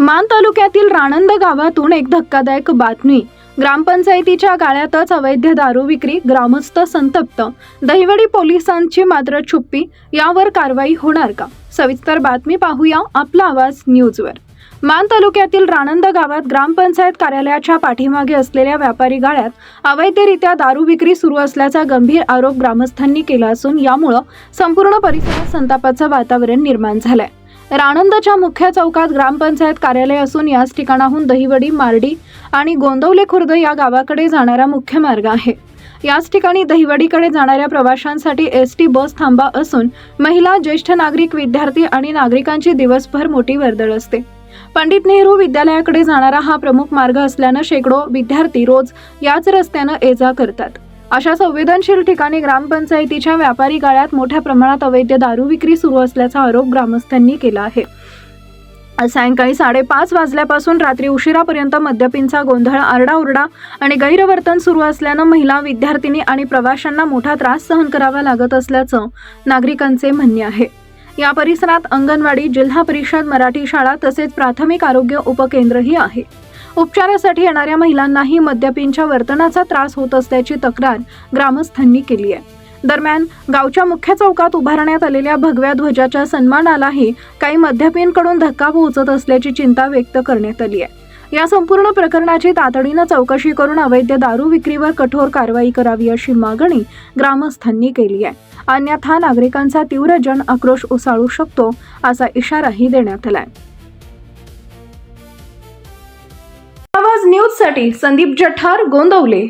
मान तालुक्यातील राणंद गावातून एक धक्कादायक बातमी। ग्रामपंचायतीच्या गाळ्यातच अवैध दारू विक्री, ग्रामस्थ संतप्त, दहिवडी पोलिसांची मात्र चुप्पी। यावर कारवाई होणार का? सविस्तर बातमी पाहूया आपला आवाज न्यूजवर। मान तालुक्यातील राणंद गावात ग्रामपंचायत कार्यालयाच्या पाठीमागे असलेल्या व्यापारी गाळ्यात अवैधरित्या दारू विक्री सुरू असल्याचा गंभीर आरोप ग्रामस्थांनी केला असून यामुळे संपूर्ण परिसरात संतापाचं वातावरण निर्माण झालंय। राणंदच्या मुख्य चौकात ग्रामपंचायत कार्यालय असून याच ठिकाणाहून दहिवडी, मार्डी आणि गोंदवले खुर्द या गावाकडे जाणारा मुख्य मार्ग आहे। याच ठिकाणी दहिवडीकडे जाणाऱ्या प्रवाशांसाठी एसटी बस थांबा असून महिला, ज्येष्ठ नागरिक, विद्यार्थी आणि नागरिकांची दिवसभर मोठी वर्दळ असते। पंडित नेहरू विद्यालयाकडे जाणारा हा प्रमुख मार्ग असल्याने शेकडो विद्यार्थी रोज याच रस्त्याने ये-जा करतात। अशा संवेदनशील ठिकाणी ग्रामपंचायतीच्या व्यापारी गाळ्यात मोठ्या प्रमाणात अवैध दारू विक्री सुरू असल्याचा आरोप ग्रामस्थांनी केला आहे। सायंकाळी 5:30 वाजल्यापासून रात्री उशिरापर्यंत मद्यपींचा गोंधळ, आरडाओरडा आणि गैरवर्तन सुरू असल्याने महिला, विद्यार्थिनी आणि प्रवाशांना मोठा त्रास सहन करावा लागत असल्याचं नागरिकांचे म्हणणे आहे। या परिसरात अंगणवाडी, जिल्हा परिषद, मराठी शाळा तसेच प्राथमिक आरोग्य उपकेंद्रही आहे। उपचारासाठी येणाऱ्या महिलांनाही मद्यपींच्या वर्तनाचा त्रास होत असल्याची तक्रार ग्रामस्थांनी केली आहे। दरम्यान गावच्या मुख्य चौकात उभारण्यात आलेल्या भगव्या ध्वजाच्या सन्मानालाही काही मद्यपींकडून धक्का पोहोचत असल्याची चिंता व्यक्त करण्यात आली आहे। या संपूर्ण प्रकरणाची तातडीने चौकशी करून अवैध दारू विक्रीवर कठोर कारवाई करावी अशी मागणी ग्रामस्थांनी केली आहे। अन्यथा नागरिकांचा तीव्र जन आक्रोश उसळू शकतो असा इशाराही देण्यात आलाय। आवाज न्यूज साठी संदीप जठार, गोंदवले।